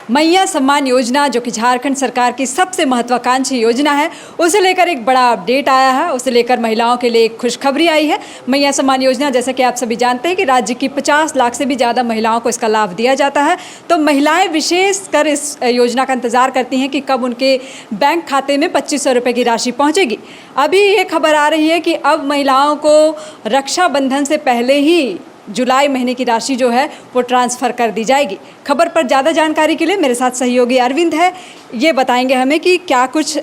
मैया सम्मान योजना जो कि झारखंड सरकार की सबसे महत्वाकांक्षी योजना है, उसे लेकर एक बड़ा अपडेट आया है। उसे लेकर महिलाओं के लिए एक खुशखबरी आई है। मैया सम्मान योजना, जैसे कि आप सभी जानते हैं कि राज्य की 50 लाख से भी ज़्यादा महिलाओं को इसका लाभ दिया जाता है। तो महिलाएं विशेषकर इस योजना का इंतजार करती हैं कि कब उनके बैंक खाते में 2500 रुपये की राशि पहुँचेगी। अभी ये खबर आ रही है कि अब महिलाओं को रक्षाबंधन से पहले ही जुलाई महीने की राशि जो है वो ट्रांसफ़र कर दी जाएगी। खबर पर ज़्यादा जानकारी के लिए मेरे साथ सहयोगी अरविंद है। ये बताएंगे हमें कि क्या कुछ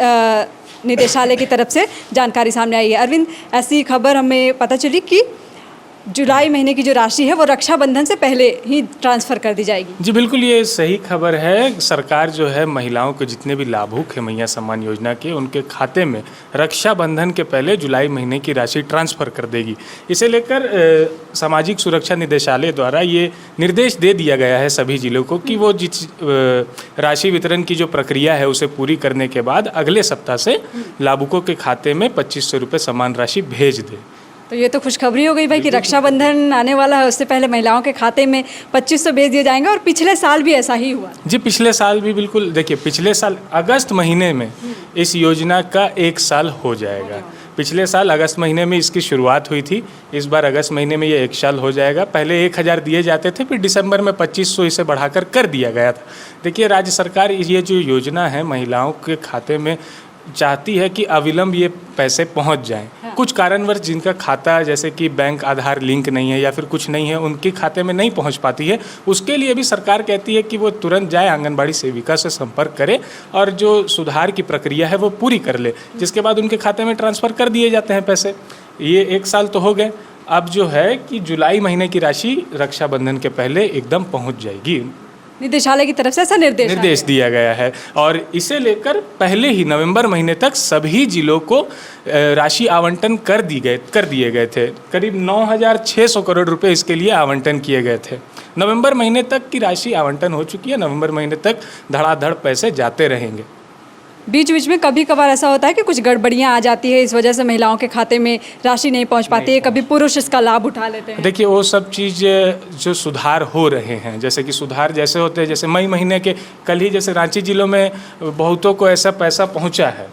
निदेशालय की तरफ से जानकारी सामने आई है। अरविंद, ऐसी खबर हमें पता चली कि जुलाई महीने की जो राशि है वो रक्षाबंधन से पहले ही ट्रांसफ़र कर दी जाएगी। जी बिल्कुल, ये सही खबर है। सरकार जो है महिलाओं के जितने भी लाभुक हैं मैया सम्मान योजना के, उनके खाते में रक्षाबंधन के पहले जुलाई महीने की राशि ट्रांसफ़र कर देगी। इसे लेकर सामाजिक सुरक्षा निदेशालय द्वारा ये निर्देश दे दिया गया है सभी जिलों को कि वो जिस राशि वितरण की जो प्रक्रिया है उसे पूरी करने के बाद अगले सप्ताह से लाभुकों के खाते में 2500 रुपये समान राशि भेज दें। तो ये तो खुशखबरी हो गई भाई कि रक्षाबंधन आने वाला है, उससे पहले महिलाओं के खाते में 2500 भेज दिए जाएंगे। और पिछले साल भी ऐसा ही हुआ। जी पिछले साल भी बिल्कुल, देखिए पिछले साल अगस्त महीने में इस योजना का 1 साल हो जाएगा। पिछले साल अगस्त महीने में इसकी शुरुआत हुई थी, इस बार अगस्त महीने में ये 1 साल हो जाएगा। पहले 1000 दिए जाते थे, फिर दिसंबर में 2500 इसे बढ़ाकर कर दिया गया था। देखिए राज्य सरकार ये जो योजना है महिलाओं के खाते में चाहती है कि अविलंब ये पैसे पहुंच जाएं। हाँ। कुछ कारणवश जिनका खाता जैसे कि बैंक आधार लिंक नहीं है या फिर कुछ नहीं है, उनके खाते में नहीं पहुंच पाती है, उसके लिए भी सरकार कहती है कि वो तुरंत जाए आंगनबाड़ी सेविका से संपर्क करे और जो सुधार की प्रक्रिया है वो पूरी कर ले, जिसके बाद उनके खाते में ट्रांसफ़र कर दिए जाते हैं पैसे। ये 1 साल तो हो गए। अब जो है कि जुलाई महीने की राशि रक्षाबंधन के पहले एकदम पहुँच जाएगी। निदेशालय की तरफ से ऐसा निर्देश दिया गया है और इसे लेकर पहले ही नवंबर महीने तक सभी जिलों को राशि आवंटन कर दिए गए थे। करीब 9600 करोड़ रुपए इसके लिए आवंटन किए गए थे। नवंबर महीने तक की राशि आवंटन हो चुकी है। नवंबर महीने तक धड़ाधड़ पैसे जाते रहेंगे। बीच बीच में कभी कभार ऐसा होता है कि कुछ गड़बड़ियां आ जाती है, इस वजह से महिलाओं के खाते में राशि नहीं पहुंच पाती है, कभी पुरुष इसका लाभ उठा लेते हैं। देखिए वो सब चीज़ जो सुधार हो रहे हैं, जैसे कि सुधार जैसे होते हैं, जैसे मई महीने के कल ही जैसे रांची जिलों में बहुतों को ऐसा पैसा पहुंचा है।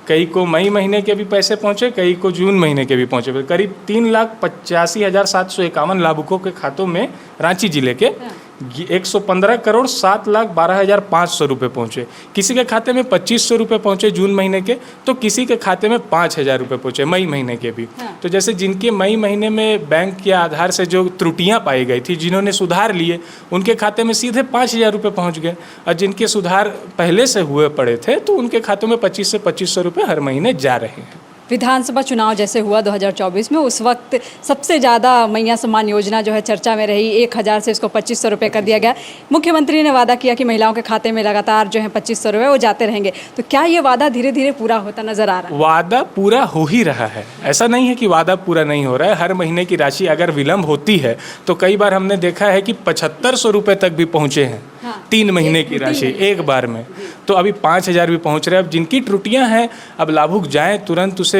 कई को मई महीने के भी पैसे पहुंचे, कई को जून महीने के भी पहुंचे। करीब 3,85,751 लाभुकों के खातों में रांची जिले के 115,07,12,500 रुपये पहुँचे। किसी के खाते में 2500 रुपये पहुँचे जून महीने के, तो किसी के खाते में 5,000 रुपये पहुँचे मई महीने के भी। तो जैसे जिनके मई महीने में बैंक के आधार से जो त्रुटियां पाई गई थी, जिन्होंने सुधार लिए, उनके खाते में सीधे 5,000 रुपये पहुँच गए। और जिनके सुधार पहले से हुए पड़े थे तो उनके खातों में 25 से 2500 रुपये हर महीने जा रहे हैं। विधानसभा चुनाव जैसे हुआ 2024 में, उस वक्त सबसे ज़्यादा मैया सम्मान योजना जो है चर्चा में रही। 1000 से इसको 2500 रुपये कर दिया गया। मुख्यमंत्री ने वादा किया कि महिलाओं के खाते में लगातार जो है 2500 रुपये वो जाते रहेंगे। तो क्या ये वादा धीरे धीरे पूरा होता नजर आ रहा है? वादा पूरा हो ही रहा है, ऐसा नहीं है कि वादा पूरा नहीं हो रहा है। हर महीने की राशि अगर विलम्ब होती है तो कई बार हमने देखा है कि 7500 रुपये तक भी पहुँचे हैं। हाँ। 3 महीने की राशि एक बार में। तो अभी 5000 भी पहुँच रहे हैं। अब जिनकी त्रुटियाँ हैं, अब लाभुक जाएँ तुरंत उसे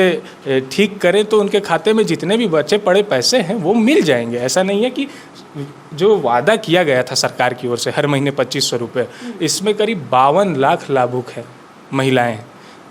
ठीक करें तो उनके खाते में जितने भी बचे पड़े पैसे हैं वो मिल जाएंगे। ऐसा नहीं है कि जो वादा किया गया था सरकार की ओर से हर महीने 2500 रुपये, इसमें करीब 52 लाख लाभुक हैं महिलाएं।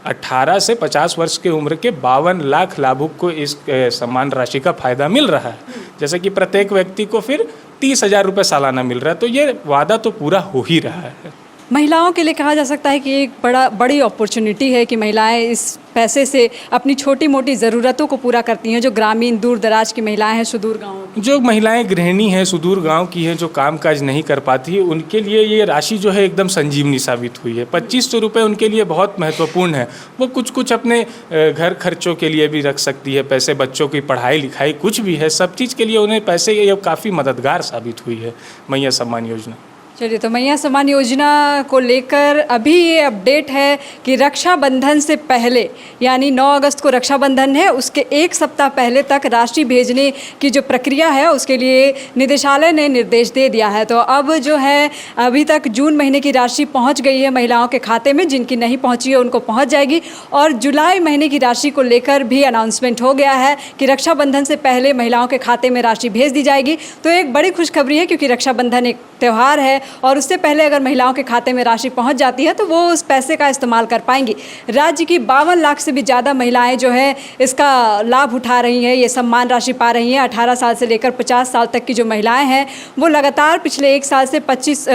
18 से 50 वर्ष की उम्र के 52 लाख लाभुक को इस सम्मान राशि का फायदा मिल रहा है। जैसे कि प्रत्येक व्यक्ति को फिर 30,000 रुपये सालाना मिल रहा है। तो ये वादा तो पूरा हो ही रहा है। महिलाओं के लिए कहा जा सकता है कि एक बड़ी अपॉर्चुनिटी है कि महिलाएं इस पैसे से अपनी छोटी मोटी ज़रूरतों को पूरा करती हैं। जो ग्रामीण दूर दराज की महिलाएं हैं, सुदूर गाँव, जो महिलाएं गृहिणी हैं, सुदूर गांव की हैं, जो कामकाज नहीं कर पाती है, उनके लिए ये राशि जो है एकदम संजीवनी साबित हुई है। 2500 रुपये उनके लिए बहुत महत्वपूर्ण है। वो कुछ अपने घर खर्चों के लिए भी रख सकती है पैसे, बच्चों की पढ़ाई लिखाई कुछ भी है, सब चीज़ के लिए उन्हें पैसे ये काफ़ी मददगार साबित हुई है मैया सम्मान योजना। चलिए, तो मैया सम्मान योजना को लेकर अभी ये अपडेट है कि रक्षाबंधन से पहले, यानी 9 अगस्त को रक्षाबंधन है, उसके 1 सप्ताह पहले तक राशि भेजने की जो प्रक्रिया है उसके लिए निदेशालय ने निर्देश दे दिया है। तो अब जो है अभी तक जून महीने की राशि पहुंच गई है महिलाओं के खाते में, जिनकी नहीं पहुंची है उनको पहुंच जाएगी। और जुलाई महीने की राशि को लेकर भी अनाउंसमेंट हो गया है कि रक्षाबंधन से पहले महिलाओं के खाते में राशि भेज दी जाएगी। तो एक बड़ी खुशखबरी है, क्योंकि रक्षाबंधन एक त्यौहार है और उससे पहले अगर महिलाओं के खाते में राशि पहुंच जाती है तो वो उस पैसे का इस्तेमाल कर पाएंगी। राज्य की 52 लाख से भी ज़्यादा महिलाएं जो है इसका लाभ उठा रही हैं, ये सम्मान राशि पा रही हैं। 18 साल से लेकर 50 साल तक की जो महिलाएं हैं वो लगातार पिछले एक साल से 25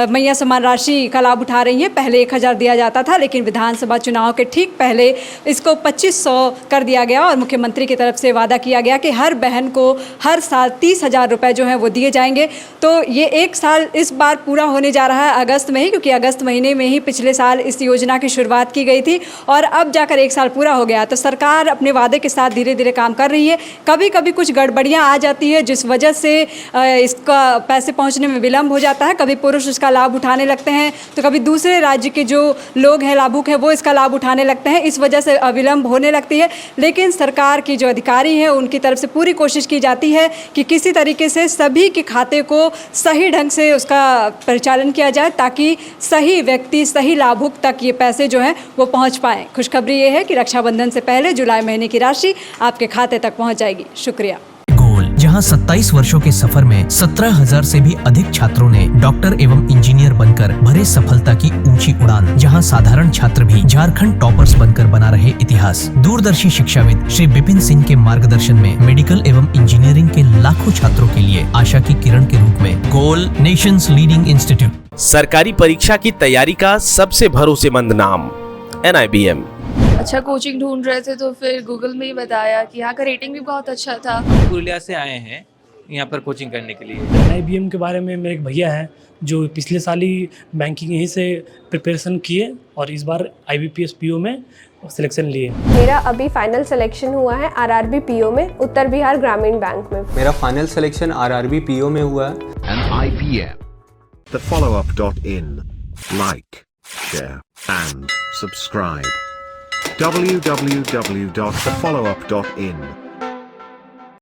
मैया सम्मान राशि का लाभ उठा रही हैं। पहले 1000 दिया जाता था, लेकिन विधानसभा चुनाव के ठीक पहले इसको 2500 कर दिया गया और मुख्यमंत्री की तरफ से वादा किया गया कि हर बहन को हर साल 30,000 रुपये जो हैं वो दिए जाएंगे। तो ये एक साल इस बार पूरा होने जा रहा है अगस्त में ही, क्योंकि अगस्त महीने में ही पिछले साल इस योजना की शुरुआत की गई थी और अब जाकर एक साल पूरा हो गया। तो सरकार अपने वादे के साथ धीरे धीरे काम कर रही है। कभी कभी कुछ गड़बड़ियाँ आ जाती है जिस वजह से इसका पैसे पहुँचने में विलम्ब हो जाता है। कभी पुरुष इसका लाभ उठाने लगते हैं तो कभी दूसरे राज्य के जो लोग हैं, लाभुक हैं, वो इसका लाभ उठाने लगते हैं। इस वजह से विलम्ब होने लगती है, लेकिन सरकार की जो अधिकारी हैं उनकी तरफ से पूरी कोशिश की जाती है कि किसी तरीके से सभी के खाते को सही ढंग से उसका परिचालन किया जाए ताकि सही व्यक्ति, सही लाभुक तक ये पैसे जो हैं वो पहुंच पाएँ। खुशखबरी ये है कि रक्षाबंधन से पहले जुलाई महीने की राशि आपके खाते तक पहुंच जाएगी। शुक्रिया। जहां 27 वर्षों के सफर में 17,000 से भी अधिक छात्रों ने डॉक्टर एवं इंजीनियर बनकर भरे सफलता की ऊंची उड़ान, जहां साधारण छात्र भी झारखंड टॉपर्स बनकर बना रहे इतिहास। दूरदर्शी शिक्षाविद श्री विपिन सिंह के मार्गदर्शन में मेडिकल एवं इंजीनियरिंग के लाखों छात्रों के लिए आशा की किरण के रूप में गोल, नेशंस लीडिंग इंस्टीट्यूट। सरकारी परीक्षा की तैयारी का सबसे भरोसेमंद नाम NIBM। अच्छा कोचिंग ढूंढ रहे थे तो फिर गूगल में ही बताया कि यहाँ का रेटिंग भी बहुत अच्छा था। पुरुलिया से आए हैं यहाँ पर कोचिंग करने के लिए। IBM के बारे में मेरे एक भैया हैं जो पिछले साल ही बैंकिंग यहीं से प्रिपरेशन किए और इस बार IBPS PO में सिलेक्शन लिए। मेरा अभी फाइनल सिलेक्शन हुआ है RRB PO में, उत्तर बिहार ग्रामीण बैंक में। मेरा फाइनल सिलेक्शन RRB PO में हुआ है। IBM, thefollowup.in. Like, share and subscribe. www.thefollowup.in